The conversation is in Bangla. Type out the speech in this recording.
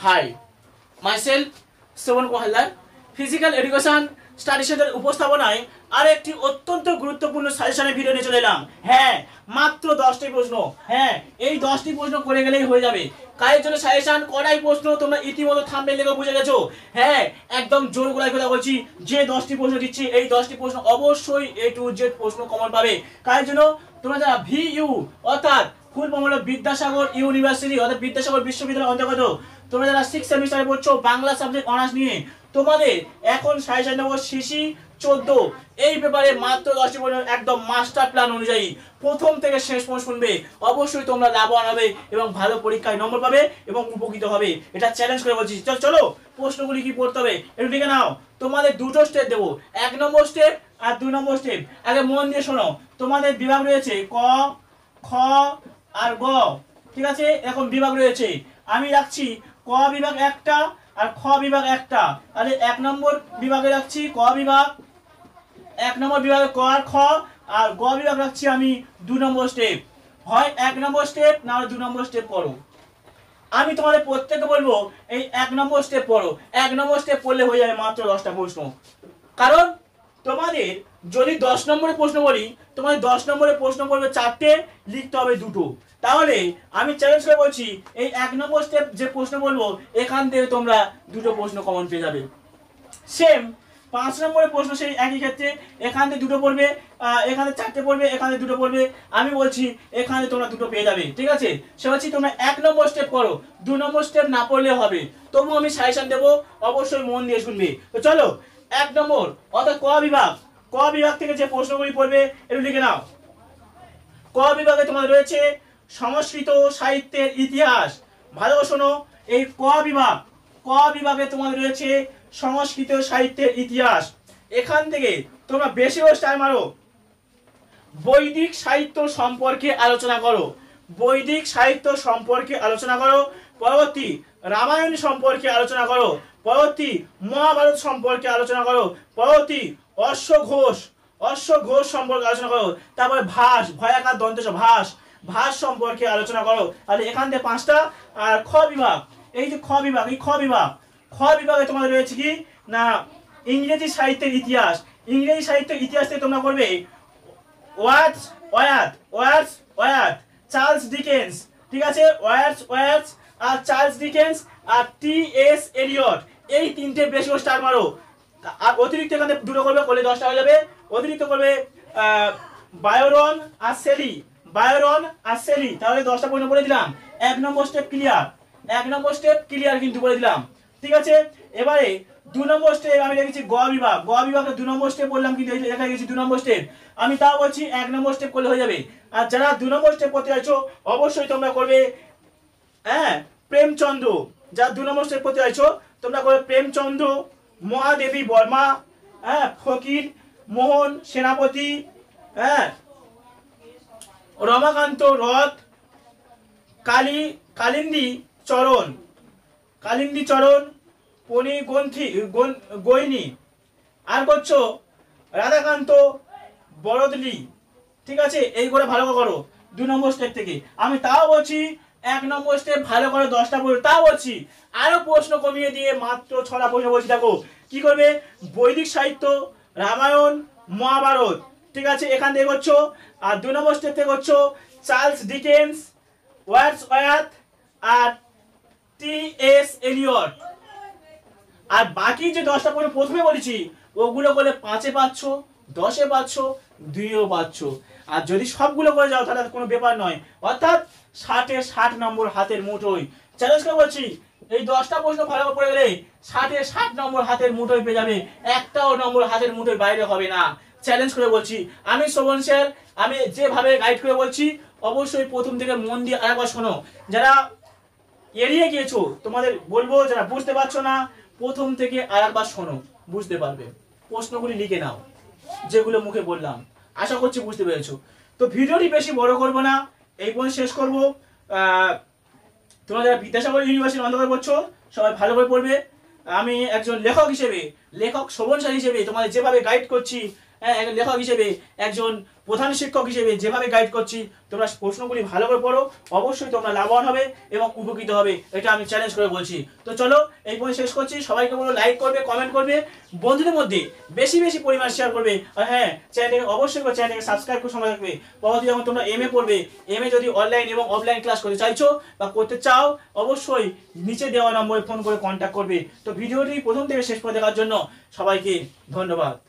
হাই মাইসেলফ শ্রবণ কোহালদার ফিজিক্যাল এডুকেশন স্টাডি সেন্টার উপস্থাপনায় আরেকটি অত্যন্ত গুরুত্বপূর্ণ সাজেশনের ভিডিও নিয়ে চলে এলাম। হ্যাঁ, মাত্র 10টি প্রশ্ন। হ্যাঁ, এই 10টি প্রশ্ন করে গেলেই হয়ে যাবে। কাজের জন্য সাজেশন কড়াই প্রশ্ন তোমরা ইতিমধ্যে থাম্বনেল দেখে বুঝে গেছো। হ্যাঁ, একদম জোর গলায় কথা বলছি, যে 10টি প্রশ্ন দিচ্ছি এই 10টি প্রশ্ন অবশ্যই A to Z প্রশ্ন কমন পাবে। কাজের জন্য তোমরা যারা VU অর্থাৎ ফুল ফর্ম হলো বিদ্যাসাগর ইউনিভার্সিটি অর্থাৎ বিদ্যাসাগর বিশ্ববিদ্যালয়ের অন্তর্গত, তোমরা যারা 6 সেমিস্টারে পড়ছো বাংলা সাবজেক্ট অনার্স নিয়ে, তোমাদের এখন সাজেশন নেব সিসি 14। এই ব্যাপারে মাত্র 10টি প্রশ্ন একদম মাস্টার প্ল্যান অনুযায়ী প্রথম থেকে শেষ পর্যন্ত শুনবে। অবশ্যই তোমরা লাভবান হবে এবং ভালো পরীক্ষায় নম্বর পাবে এবং উপকৃত হবে, এটা চ্যালেঞ্জ করে বলছি। চলো প্রশ্নগুলি কি পড়তে হবে একটু লিখে নাও। তোমাদের দুটো স্টেপ দেবো, 1 নম্বর স্টেপ আর 2 নম্বর স্টেপ। আগে মন দিয়ে শোনো। তোমাদের বিভাগ রয়েছে ক, খ আর গ, ঠিক আছে? এখন বিভাগ রয়েছে, আমি রাখছি ক বিভাগ একটা আর খ বিভাগ একটা। তাহলে 1 নম্বর বিভাগে রাখছি ক বিভাগ, 1 নম্বর বিভাগে ক আর খ, আর গ বিভাগ রাখছি আমি 2 নম্বর স্টেপ। হয় 1 নম্বর স্টেপ না হলে 2 নম্বর স্টেপ পড়ো। আমি তোমাদের প্রত্যেককে বলবো এই 1 নম্বর স্টেপ পড়ো। 1 নম্বর স্টেপ পড়লে হয়ে যাবে মাত্র 10টা প্রশ্ন। কারণ তোমাদের যদি 10 নম্বরের প্রশ্ন বলি, তোমাদের 10 নম্বরের প্রশ্ন পড়বে 4টে, লিখতে হবে 2টো। তাহলে আমি চ্যালেঞ্জ করে বলছি এই 1 নম্বর স্টেপ যে প্রশ্ন বলবো এখান থেকে তোমরা 2টো প্রশ্ন কমন পেয়ে যাবে। সেম 5 নম্বরের প্রশ্ন সেই একই ক্ষেত্রে, এখান থেকে 2টো পড়বে, এখানে 4টে পড়বে, এখানে 2টো পড়বে। আমি বলছি এখানে তোমরা 2টো পেয়ে যাবে, ঠিক আছে? সে বলছি তোমরা 1 নম্বর স্টেপ করো, 2 নম্বর স্টেপ না পড়লে হবে। তবু আমি সাজেশন দেবো, অবশ্যই মন দিয়ে শুনবে। তো চলো 1 নম্বর অর্থাৎ ক বিভাগ, ক বিভাগ থেকে যে প্রশ্নগুলি পড়বে একটু লিখে নাও। ক বিভাগে তোমাদের রয়েছে সংস্কৃত সাহিত্যের ইতিহাস। ভালো শোনো, এই ক বিভাগ, ক বিভাগে তোমাদের রয়েছে সংস্কৃত সাহিত্যের ইতিহাস। এখান থেকে তোমরা বেশি স্টার মারো, বৈদিক সাহিত্য সম্পর্কে আলোচনা করো, বৈদিক সাহিত্য সম্পর্কে আলোচনা করো। পরবর্তী রামায়ণ সম্পর্কে আলোচনা করো, পরবর্তী মহাভারত সম্পর্কে আলোচনা করো, পরবর্তী অশ্বঘোষ, অশ্বঘোষ সম্পর্কে আলোচনা করো। তারপরে ভাস, ভয়াকার দন্তেশ ভাস, ভাস সম্পর্কে আলোচনা করো। তাহলে এখান থেকে 5টা। আর খ বিভাগ, এই যে খ বিভাগ, এই খ বিভাগ, খ বিভাগে তোমাদের রয়েছে কি না ইংরেজি সাহিত্যের ইতিহাস। ইংরেজি সাহিত্যের ইতিহাস থেকে তোমরা করবে ওয়ার্ডস ওয়ার্থ, ওয়ার্ডস ওয়ার্থ, চার্লস ডিকেন্স, ঠিক আছে? ওয়ার্ডস ওয়ার্থ আর চার্লস ডিকেন্স আর T.S. এলিয়ট, এই 3টে বেশি স্টার মারো। আর অতিরিক্ত এখানে 2টো করবে, করলে 10টা হয়ে যাবে। অতিরিক্ত করবে বায়রন আর শেলি, বায়রন আর শেলি। তাহলে 10টা পয়েন্ট বলে দিলাম। 1 নম্বর স্টেপ ক্লিয়ার, 1 নম্বর স্টেপ ক্লিয়ার কিন্তু বলে দিলাম, ঠিক আছে? এবারে 2 নম্বর স্টেপ আমি লিখেছি গ বিভাগ, গ বিভাগে 2 নম্বর স্টেপ বললাম কিন্তু লেখা গেছি 2 নম্বর স্টেপ। আমি তাও বলছি 1 নম্বর স্টেপ করলে হয়ে যাবে। আর যারা 2 নম্বর স্টেপ করতে চাইছো অবশ্যই তোমরা করবে হ্যাঁ প্রেমচন্দ্র। যারা 2 নম্বর স্টেপ করতে চাইছো তোমরা করবে প্রেমচন্দ্র, মহাদেবী বর্মা, হ্যাঁ ফকির মোহন সেনাপতি, হ্যাঁ রমাকান্ত রথ, কালিন্দী চরণ, কালিন্দী চরণ, পণিগ্রন্থি গৈনী, আর করছো রাধাকান্ত বরদলি, ঠিক আছে? এইগুলো ভালো করো 2 নম্বর স্টেপ থেকে। আমি তাও বলছি 1 নম্বর স্টেপ ভালো করে 10টা পড়ো, তাও বলছি আরো প্রশ্ন কমিয়ে দিয়ে মাত্র 6টা প্রশ্ন বলছি। দেখো কি করবে, বৈদিক সাহিত্য, রামায়ণ, মহাভারত, ঠিক আছে? এখান থেকে করছো। আর 2 নম্বর স্টেপ থেকে করছো চার্লস ডিকেন্স, ওয়ার্ডস ওয়ার্থ আর T.S. এলিয়ট। আর বাকি যে 10টা প্রশ্ন প্রথমে বলেছি ওগুলো করলে 5-এ পাচ্ছ, 10-এ পাচ্ছ, 2-এও পাচ্ছ। আর যদি সবগুলো করে যাও তাহলে কোনো ব্যাপার নয়, অর্থাৎ 60-এ 60 নম্বর হাতের মুঠোয়। চ্যালেঞ্জ করে বলছি এই 10টা প্রশ্ন ভালো করে পড়ে গেলে 60-এ 60 নম্বর হাতের মুঠোয় পেয়ে যাবে, একটাও নম্বর হাতের মুঠোয় বাইরে হবে না। চ্যালেঞ্জ করে বলছি আমি শোভন স্যার, আমি যেভাবে গাইড করে বলছি অবশ্যই প্রথম থেকে মন দিয়ে আরেকবার শোনো। যারা এড়িয়ে গিয়েছো তোমাদের বলবো, যারা বুঝতে পারছো না প্রথম থেকে আরেকবার শোনো, বুঝতে পারবে। প্রশ্নগুলি লিখে নাও যেগুলো মুখে বললাম, আশা করছি বুঝতে পেরেছো। তো ভিডিওটি বেশি বড় করবো না, এই পর্যন্ত শেষ করবো। তোমরা যারা বিদ্যাসাগর ইউনিভার্সিটির অন্তর্গত পড়ছো সবাই ভালো করে পড়বে। আমি একজন লেখক হিসেবে, লেখক শোভন স্যার হিসেবে তোমাদের যেভাবে গাইড করছি হ্যাঁ, একজন লেখক হিসেবে, একজন প্রধান শিক্ষক হিসেবে যেভাবে গাইড করছি, তোমরা প্রশ্নগুলি ভালো করে পড়ো, অবশ্যই তোমরা লাভবান হবে এবং উপকৃত হবে, এটা আমি চ্যালেঞ্জ করে বলছি। তো চলো এই পর্যন্ত শেষ করছি। সবাইকে বলো লাইক করবে, কমেন্ট করবে, বন্ধুদের মধ্যে বেশি বেশি পরিমাণ শেয়ার করবে। আর হ্যাঁ, চ্যানেলটাকে অবশ্যই চ্যানেলটাকে সাবস্ক্রাইব করে সময় রাখবে। পরবর্তী যখন তোমরা এমএ পড়বে, এমএ যদি অনলাইন এবং অফলাইন ক্লাস করতে চাইছো বা করতে চাও, অবশ্যই নিচে দেওয়া নম্বরে ফোন করে কন্ট্যাক্ট করবে। তো ভিডিওটি প্রথম থেকে শেষ করে দেখার জন্য সবাইকে ধন্যবাদ।